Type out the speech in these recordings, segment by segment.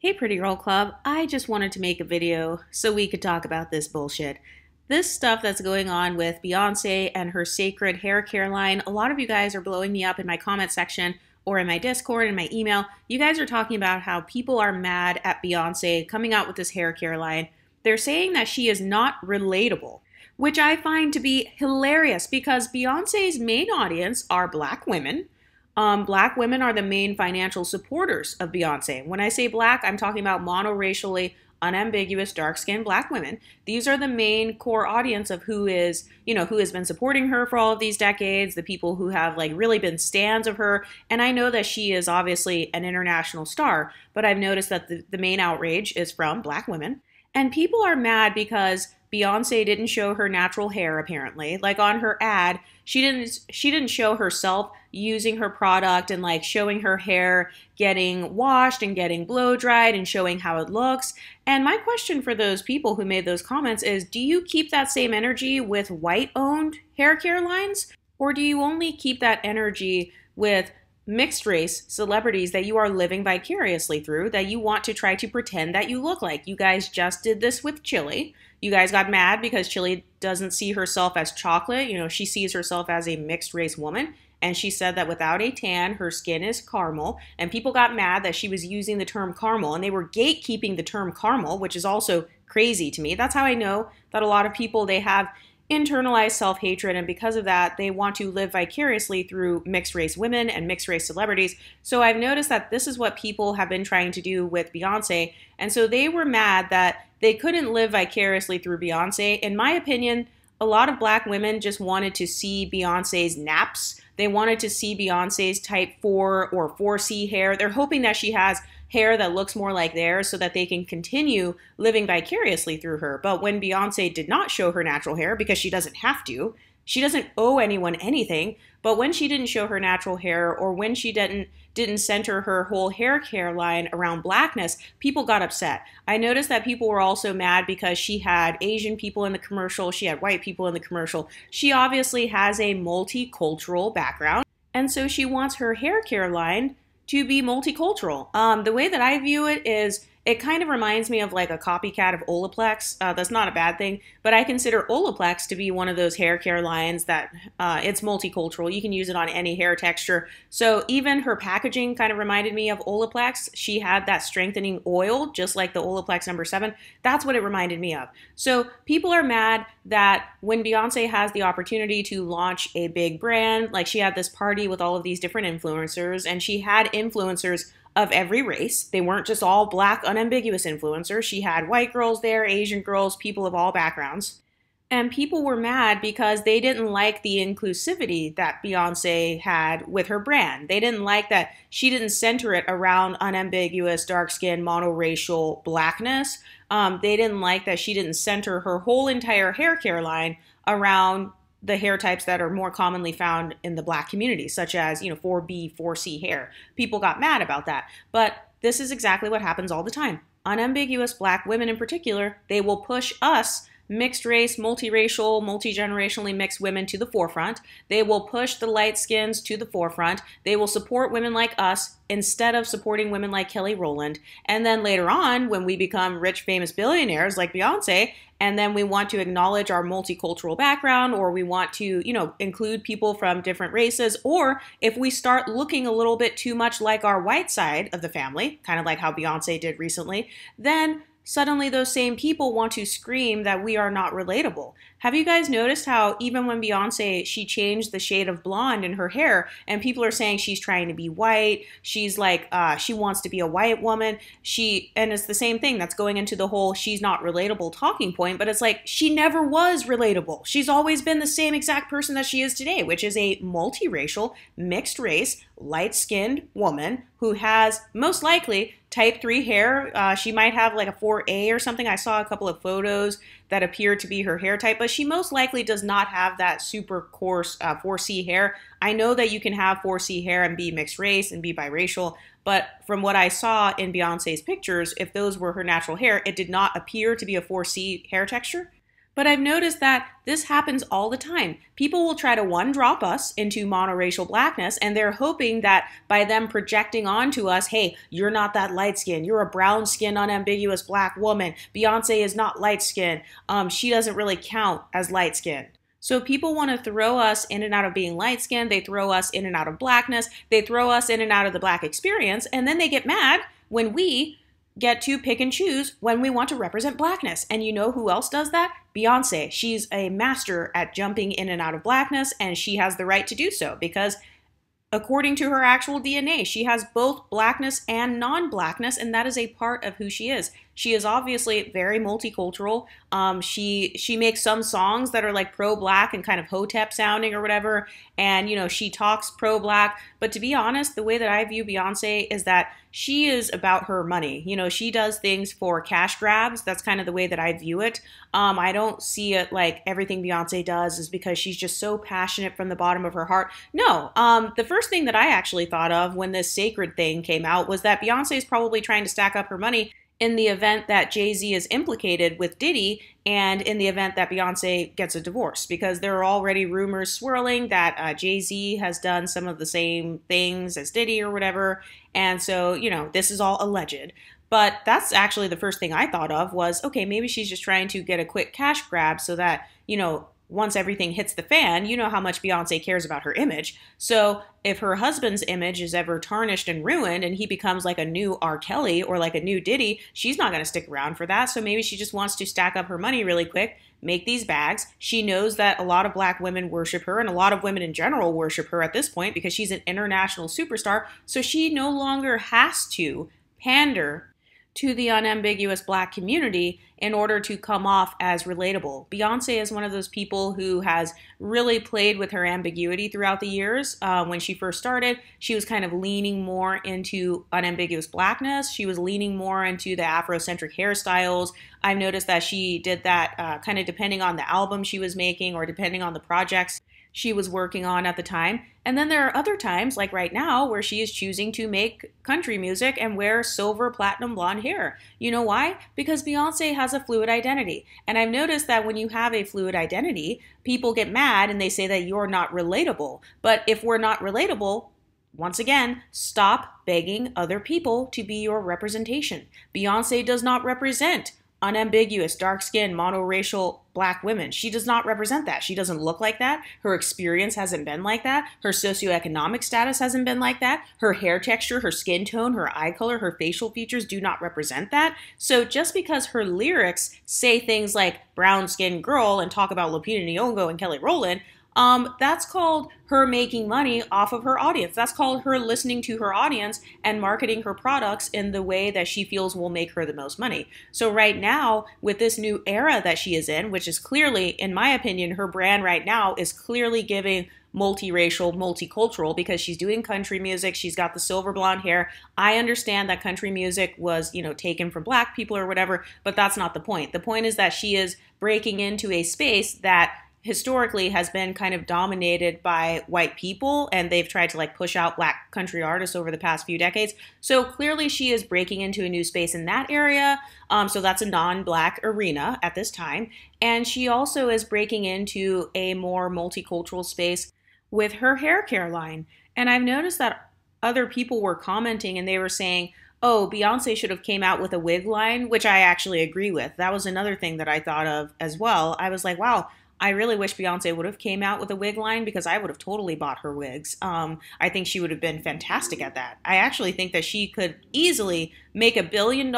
Hey Pretty Girl Club, I just wanted to make a video so we could talk about this bullshit. This stuff that's going on with Beyonce and her sacred hair care line, a lot of you guys are blowing me up in my comment section or in my Discord and my email. You guys are talking about how people are mad at Beyonce coming out with this hair care line. They're saying that she is not relatable, which I find to be hilarious because Beyonce's main audience are black women. Black women are the main financial supporters of Beyonce. When I say black, I'm talking about monoracially, unambiguous, dark-skinned black women. These are the main core audience of who is, who has been supporting her for all of these decades, the people who have really been stans of her. And I know that she is obviously an international star, but I've noticed that the main outrage is from black women. And people are mad because Beyonce didn't show her natural hair, apparently. Like on her ad, she didn't show herself using her product and showing her hair getting washed and getting blow dried and showing how it looks. And my question for those people who made those comments is, do you keep that same energy with white-owned hair care lines? Or do you only keep that energy with mixed race celebrities that you are living vicariously through, that you want to try to pretend that you look like? You guys just did this with Chili. You guys got mad because Chili doesn't see herself as chocolate. She sees herself as a mixed race woman. And she said that without a tan, her skin is caramel. And people got mad that she was using the term caramel. And they were gatekeeping the term caramel, which is also crazy to me. That's how I know that a lot of people, they have internalized self-hatred, and because of that, they want to live vicariously through mixed race women and mixed race celebrities. So I've noticed that this is what people have been trying to do with Beyonce, and so they were mad that they couldn't live vicariously through Beyonce. In my opinion, a lot of black women just wanted to see Beyonce's naps. They wanted to see Beyonce's type 4 or 4C hair. They're hoping that she has hair that looks more like theirs so that they can continue living vicariously through her. But when Beyonce did not show her natural hair, because she doesn't have to, she doesn't owe anyone anything, but when she didn't show her natural hair, or when she didn't center her whole hair care line around blackness, people got upset. I noticed that people were also mad because she had Asian people in the commercial, she had white people in the commercial. She obviously has a multicultural background, and so she wants her hair care line to be multicultural. The way that I view it is, it kind of reminds me of a copycat of Olaplex. That's not a bad thing, but I consider Olaplex to be one of those hair care lines that it's multicultural. You can use it on any hair texture. So even her packaging kind of reminded me of Olaplex. She had that strengthening oil, just like the Olaplex #7. That's what it reminded me of. So people are mad that when Beyonce has the opportunity to launch a big brand, she had this party with all of these different influencers, and she had influencers of every race. They weren't just all black, unambiguous influencers. She had white girls there, Asian girls, people of all backgrounds. And people were mad because they didn't like the inclusivity that Beyonce had with her brand. They didn't like that she didn't center it around unambiguous, dark-skinned, monoracial blackness. They didn't like that she didn't center her whole entire hair care line around the hair types that are more commonly found in the black community, such as, 4B, 4C hair. People got mad about that. But this is exactly what happens all the time. Unambiguous black women in particular, they will push us mixed race, multiracial, multi-generationally mixed women to the forefront. They will push the light skins to the forefront. They will support women like us instead of supporting women like Kelly Rowland. And then later on, when we become rich, famous billionaires like Beyonce, and then we want to acknowledge our multicultural background, or we want to, include people from different races, or if we start looking a little bit too much like our white side of the family, kind of like how Beyonce did recently, then suddenly those same people want to scream that we are not relatable. Have you guys noticed how even when Beyonce, she changed the shade of blonde in her hair, and people are saying she's trying to be white, she's she wants to be a white woman, and it's the same thing that's going into the whole she's not relatable talking point, but it's she never was relatable. She's always been the same exact person that she is today, which is a multiracial, mixed race, light-skinned woman who has most likely type 3 hair. She might have a 4A or something. I saw a couple of photos that appear to be her hair type, but she most likely does not have that super coarse 4C hair. I know that you can have 4C hair and be mixed race and be biracial, but from what I saw in Beyonce's pictures, if those were her natural hair, it did not appear to be a 4C hair texture. But I've noticed that this happens all the time. People will try to one-drop us into monoracial blackness, and they're hoping that by them projecting onto us, hey, you're not that light-skinned, you're a brown-skinned, unambiguous black woman, Beyonce is not light-skinned, she doesn't really count as light-skinned. So people want to throw us in and out of being light-skinned, they throw us in and out of blackness, they throw us in and out of the black experience, and then they get mad when we get to pick and choose when we want to represent blackness. And you know who else does that? Beyonce. She's a master at jumping in and out of blackness, and she has the right to do so because according to her actual DNA, she has both blackness and non-blackness, and that is a part of who she is. She is obviously very multicultural. She makes some songs that are like pro-black and kind of hotep sounding or whatever, and you know, she talks pro-black. But to be honest, the way that I view Beyonce is that she is about her money. You know, she does things for cash grabs. That's kind of the way that I view it. I don't see it like everything Beyonce does is because she's just so passionate from the bottom of her heart. No, the first thing that I actually thought of when this sacred thing came out was that Beyonce is probably trying to stack up her money in the event that Jay-Z is implicated with Diddy and in the event that Beyonce gets a divorce, because there are already rumors swirling that Jay-Z has done some of the same things as Diddy or whatever. And so, you know, this is all alleged. But that's actually the first thing I thought of was, okay, maybe she's just trying to get a quick cash grab so that, you know, once everything hits the fan, you know how much Beyonce cares about her image. So if her husband's image is ever tarnished and ruined and he becomes like a new R. Kelly or like a new Diddy, she's not going to stick around for that. So maybe she just wants to stack up her money really quick, make these bags. She knows that a lot of black women worship her and a lot of women in general worship her at this point because she's an international superstar. So she no longer has to pander to the unambiguous black community in order to come off as relatable. Beyonce is one of those people who has really played with her ambiguity throughout the years. When she first started, she was kind of leaning more into unambiguous blackness. She was leaning more into the Afrocentric hairstyles. I've noticed that she did that kind of depending on the album she was making or depending on the projects she was working on at the time. And then there are other times, like right now, where she is choosing to make country music and wear silver platinum blonde hair. You know why? Because Beyonce has a fluid identity. And I've noticed that when you have a fluid identity, people get mad and they say that you're not relatable. But if we're not relatable, once again, stop begging other people to be your representation. Beyonce does not represent unambiguous, dark-skinned, monoracial black women. She does not represent that. She doesn't look like that. Her experience hasn't been like that. Her socioeconomic status hasn't been like that. Her hair texture, her skin tone, her eye color, her facial features do not represent that. So just because her lyrics say things like brown-skinned girl and talk about Lupita Nyong'o and Kelly Rowland, that's called her making money off of her audience. That's called her listening to her audience and marketing her products in the way that she feels will make her the most money. So right now, with this new era that she is in, which is clearly, in my opinion, her brand right now is clearly giving multiracial, multicultural, because she's doing country music. She's got the silver blonde hair. I understand that country music was, you know, taken from black people or whatever, but that's not the point. The point is that she is breaking into a space that historically has been kind of dominated by white people, and they've tried to like push out black country artists over the past few decades. So clearly she is breaking into a new space in that area. So that's a non-black arena at this time. And she also is breaking into a more multicultural space with her hair care line. And I've noticed that other people were commenting and they were saying, oh, Beyonce should have came out with a wig line, which I actually agree with. That was another thing that I thought of as well. I was like, wow, I really wish Beyonce would have came out with a wig line because I would have totally bought her wigs. I think she would have been fantastic at that. I actually think that she could easily make $1 billion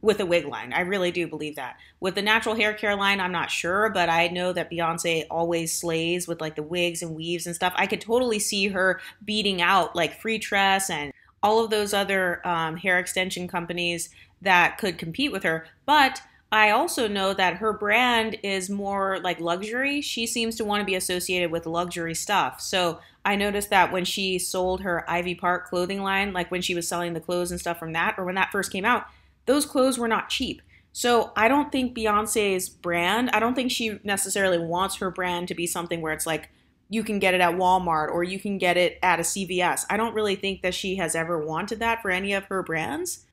with a wig line. I really do believe that. With the natural hair care line, I'm not sure, but I know that Beyonce always slays with like the wigs and weaves and stuff. I could totally see her beating out like Free Tress and all of those other hair extension companies that could compete with her. But I also know that her brand is more like luxury. She seems to want to be associated with luxury stuff. So I noticed that when she sold her Ivy Park clothing line, like when she was selling the clothes and stuff from that, or when that first came out, those clothes were not cheap. So I don't think Beyonce's brand, I don't think she necessarily wants her brand to be something where it's like, you can get it at Walmart or you can get it at a CVS. I don't really think that she has ever wanted that for any of her brands.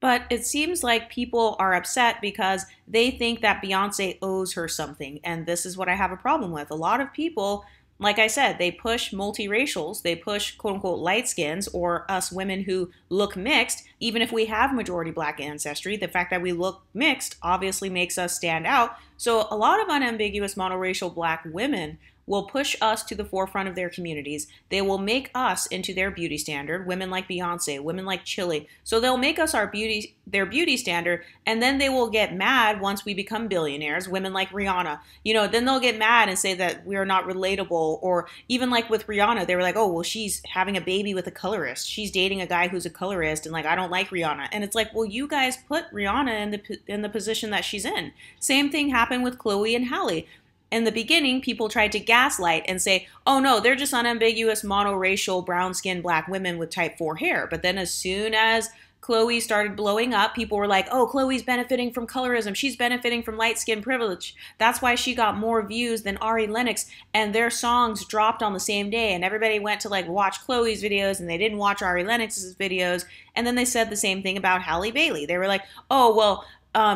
But it seems like people are upset because they think that Beyonce owes her something. And this is what I have a problem with. A lot of people, like I said, they push multiracials, they push quote unquote light skins or us women who look mixed. Even if we have majority black ancestry, the fact that we look mixed obviously makes us stand out. So a lot of unambiguous monoracial black women will push us to the forefront of their communities. They will make us into their beauty standard, women like Beyonce, women like Chili. So they'll make us their beauty standard, and then they will get mad once we become billionaires, women like Rihanna. Then they'll get mad and say that we're not relatable, or even like with Rihanna, they were like, oh, well, she's having a baby with a colorist. She's dating a guy who's a colorist, and like, I don't like Rihanna. And it's like, well, you guys put Rihanna in the position that she's in. Same thing happened with Chloe and Halle. In the beginning, people tried to gaslight and say, oh no, they're just unambiguous monoracial brown-skinned black women with type 4 hair. But then as soon as Chloe started blowing up, people were like, oh, Chloe's benefiting from colorism. She's benefiting from light skin privilege. That's why she got more views than Ari Lennox, and their songs dropped on the same day. And everybody went to like watch Chloe's videos and they didn't watch Ari Lennox's videos. And then they said the same thing about Halle Bailey. They were like, oh, well,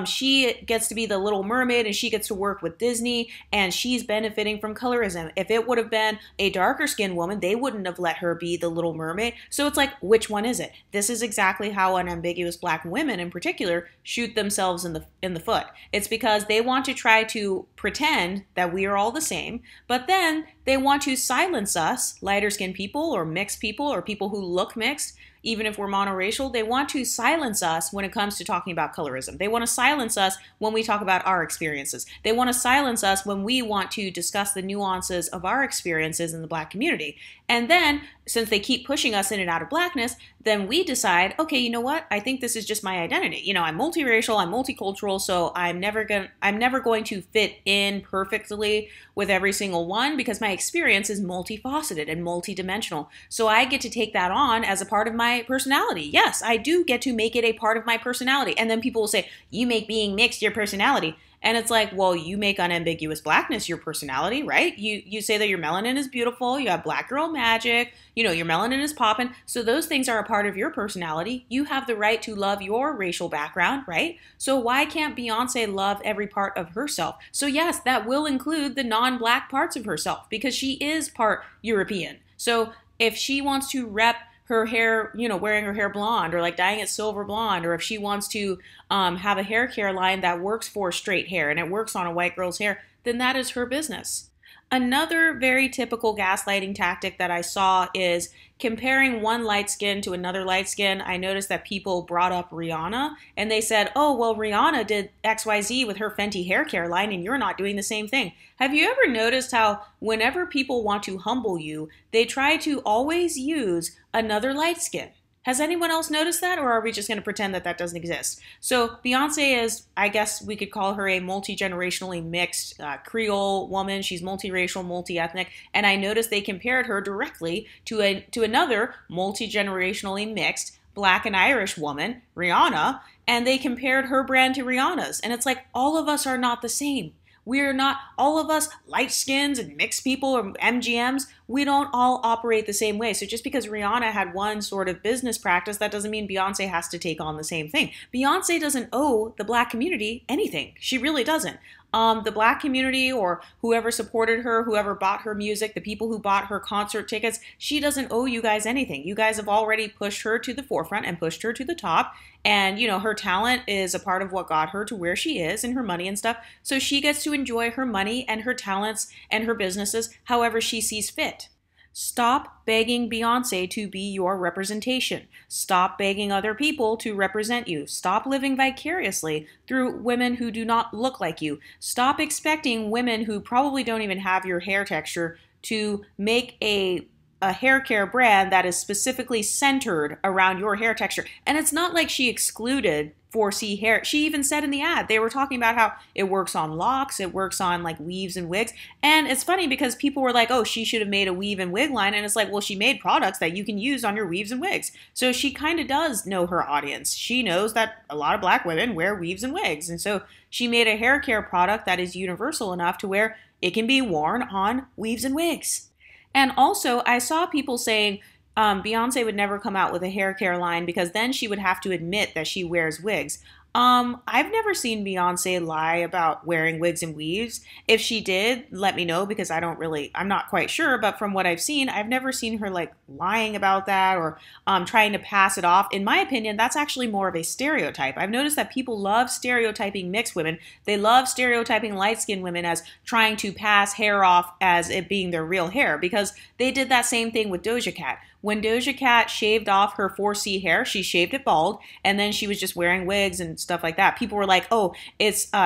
she gets to be the Little Mermaid and she gets to work with Disney and she's benefiting from colorism. If it would have been a darker skinned woman, they wouldn't have let her be the Little Mermaid. So it's like, which one is it? This is exactly how unambiguous black women in particular shoot themselves in the foot. It's because they want to try to pretend that we are all the same, but then they want to silence us, lighter skinned people or mixed people or people who look mixed. Even if we're monoracial, they want to silence us when it comes to talking about colorism. They want to silence us when we talk about our experiences. They want to silence us when we want to discuss the nuances of our experiences in the black community. And then, since they keep pushing us in and out of blackness, then we decide, okay, you know what? I think this is just my identity. I'm multiracial, I'm multicultural, so I'm never going to fit in perfectly with every single one because my experience is multifaceted and multidimensional. So I get to take that on as a part of my personality. Yes, I do get to make it a part of my personality. And then people will say, you make being mixed your personality. And it's like, well, you make unambiguous blackness your personality, right? You say that your melanin is beautiful, you have black girl magic, your melanin is popping. So those things are a part of your personality. You have the right to love your racial background, right? So why can't Beyonce love every part of herself? So yes, that will include the non-black parts of herself because she is part European. So if she wants to rep her hair, wearing her hair blonde or like dyeing it silver blonde, or if she wants to have a hair care line that works for straight hair and it works on a white girl's hair, then that is her business. Another very typical gaslighting tactic that I saw is comparing one light skin to another light skin. I noticed that people brought up Rihanna and they said, oh, well, Rihanna did XYZ with her Fenty hair care line and you're not doing the same thing. Have you ever noticed how whenever people want to humble you, they try to always use another light skin? Has anyone else noticed that, or are we just going to pretend that that doesn't exist? So Beyonce is, I guess we could call her a multi-generationally mixed Creole woman. She's multiracial, multi-ethnic, and I noticed they compared her directly to another multi-generationally mixed Black and Irish woman, Rihanna, and they compared her brand to Rihanna's. And it's like, all of us are not the same. We're not, all of us light skins and mixed people or MGMs, we don't all operate the same way. So just because Rihanna had one sort of business practice, that doesn't mean Beyonce has to take on the same thing. Beyonce doesn't owe the black community anything. She really doesn't. The black community or whoever supported her, whoever bought her music, the people who bought her concert tickets, she doesn't owe you guys anything. You guys have already pushed her to the forefront and pushed her to the top. And, her talent is a part of what got her to where she is and her money and stuff. So she gets to enjoy her money and her talents and her businesses however she sees fit. Stop begging Beyonce to be your representation. Stop begging other people to represent you. Stop living vicariously through women who do not look like you. Stop expecting women who probably don't even have your hair texture to make a hair care brand that is specifically centered around your hair texture. And it's not like she excluded 4C hair. She even said in the ad, they were talking about how it works on locks, it works on like weaves and wigs. And it's funny because people were like, oh, she should have made a weave and wig line. And it's like, well, she made products that you can use on your weaves and wigs. So she kind of does know her audience. She knows that a lot of black women wear weaves and wigs. And so she made a hair care product that is universal enough to where it can be worn on weaves and wigs. And also, I saw people saying, Beyonce would never come out with a hair care line because then she would have to admit that she wears wigs. I've never seen Beyonce lie about wearing wigs and weaves. If she did, let me know because I'm not quite sure, but from what I've seen, I've never seen her like lying about that or trying to pass it off. In my opinion, that's actually more of a stereotype. I've noticed that people love stereotyping mixed women. They love stereotyping light-skinned women as trying to pass hair off as it being their real hair because they did that same thing with Doja Cat. When Doja Cat shaved off her 4C hair, she shaved it bald, and then she was just wearing wigs and stuff like that. People were like, oh,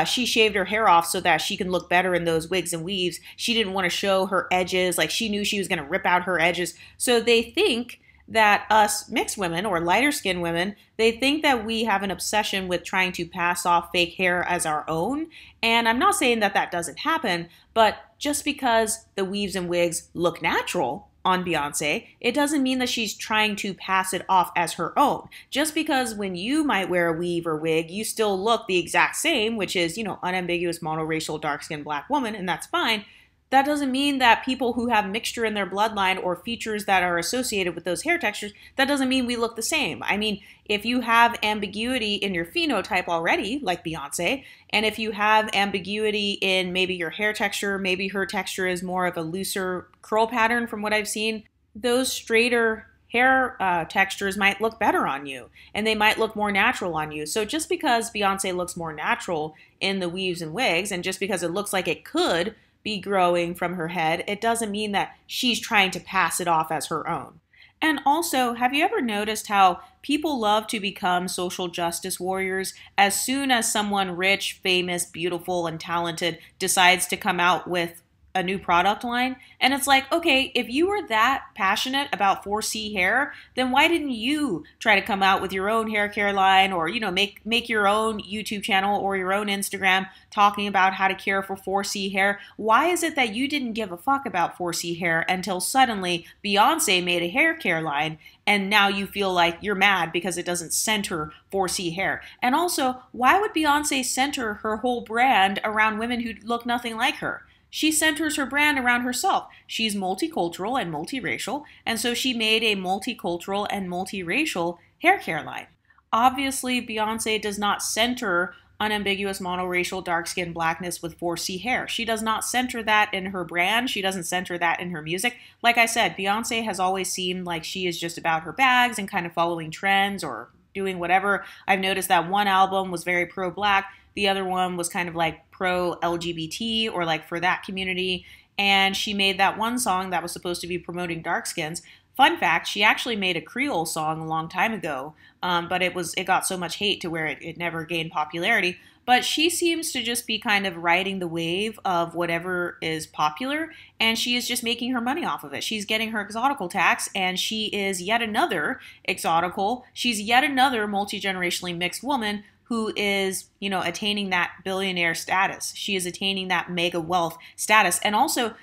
she shaved her hair off so that she can look better in those wigs and weaves. She didn't want to show her edges, like she knew she was going to rip out her edges. So they think that us mixed women or lighter skinned women, they think that we have an obsession with trying to pass off fake hair as our own. And I'm not saying that that doesn't happen, but just because the weaves and wigs look natural on Beyonce, it doesn't mean that she's trying to pass it off as her own. Just because when you might wear a weave or wig, you still look the exact same, which is, unambiguous, monoracial, dark-skinned black woman, and that's fine. That doesn't mean that people who have mixture in their bloodline or features that are associated with those hair textures, that doesn't mean we look the same. I mean, if you have ambiguity in your phenotype already, like Beyonce, and if you have ambiguity in maybe your hair texture, maybe her texture is more of a looser curl pattern from what I've seen, those straighter hair textures might look better on you and they might look more natural on you. So just because Beyonce looks more natural in the weaves and wigs and just because it looks like it could be growing from her head, it doesn't mean that she's trying to pass it off as her own. And also, have you ever noticed how people love to become social justice warriors as soon as someone rich, famous, beautiful, and talented decides to come out with a new product line? And it's like, okay, if you were that passionate about 4C hair, then why didn't you try to come out with your own hair care line or, make your own YouTube channel or your own Instagram talking about how to care for 4C hair? Why is it that you didn't give a fuck about 4C hair until suddenly Beyonce made a hair care line and now you feel like you're mad because it doesn't center 4C hair? And also, why would Beyonce center her whole brand around women who look nothing like her? She centers her brand around herself. She's multicultural and multiracial, and so she made a multicultural and multiracial hair care line. Obviously, Beyonce does not center unambiguous monoracial dark-skinned blackness with 4C hair. She does not center that in her brand. She doesn't center that in her music. Like I said, Beyonce has always seemed like she is just about her bags and kind of following trends or doing whatever. I've noticed that one album was very pro-black. The other one was kind of like pro-LGBT or like for that community. And she made that one song that was supposed to be promoting dark skins. Fun fact, she actually made a Creole song a long time ago, but it got so much hate to where it never gained popularity. But she seems to just be kind of riding the wave of whatever is popular, and she is just making her money off of it. She's getting her exotical tax, and she is yet another exotical. She's yet another multi-generationally mixed woman who is, attaining that billionaire status. She is attaining that mega wealth status. And also,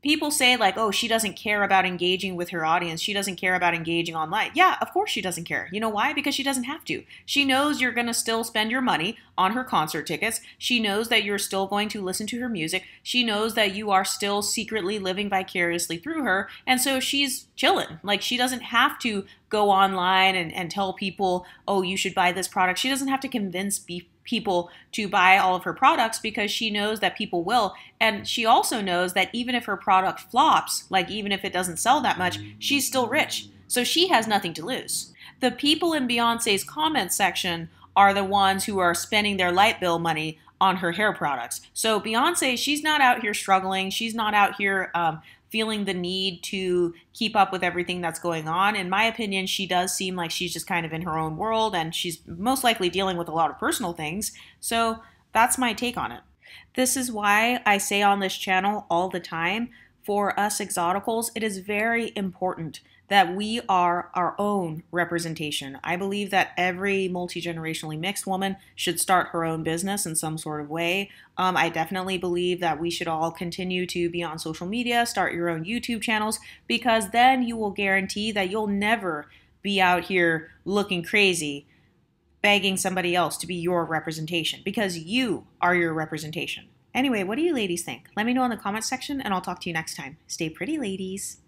people say like, oh, she doesn't care about engaging with her audience. She doesn't care about engaging online. Yeah, of course she doesn't care. You know why? Because she doesn't have to. She knows you're going to still spend your money on her concert tickets. She knows that you're still going to listen to her music. She knows that you are still secretly living vicariously through her. And so she's chilling. Like, she doesn't have to go online and tell people, oh, you should buy this product. She doesn't have to convince people to buy all of her products because she knows that people will. And she also knows that even if her product flops, like even if it doesn't sell that much, she's still rich. So she has nothing to lose. The people in Beyonce's comment section are the ones who are spending their light bill money on her hair products. So Beyonce, she's not out here struggling. She's not out here feeling the need to keep up with everything that's going on. In my opinion, she does seem like she's just kind of in her own world, and she's most likely dealing with a lot of personal things. So that's my take on it. This is why I say on this channel all the time, for us Exoticals, it is very important that we are our own representation. I believe that every multi-generationally mixed woman should start her own business in some sort of way. I definitely believe that we should all continue to be on social media, start your own YouTube channels, because then you will guarantee that you'll never be out here looking crazy, begging somebody else to be your representation, because you are your representation. Anyway, what do you ladies think? Let me know in the comments section, and I'll talk to you next time. Stay pretty, ladies.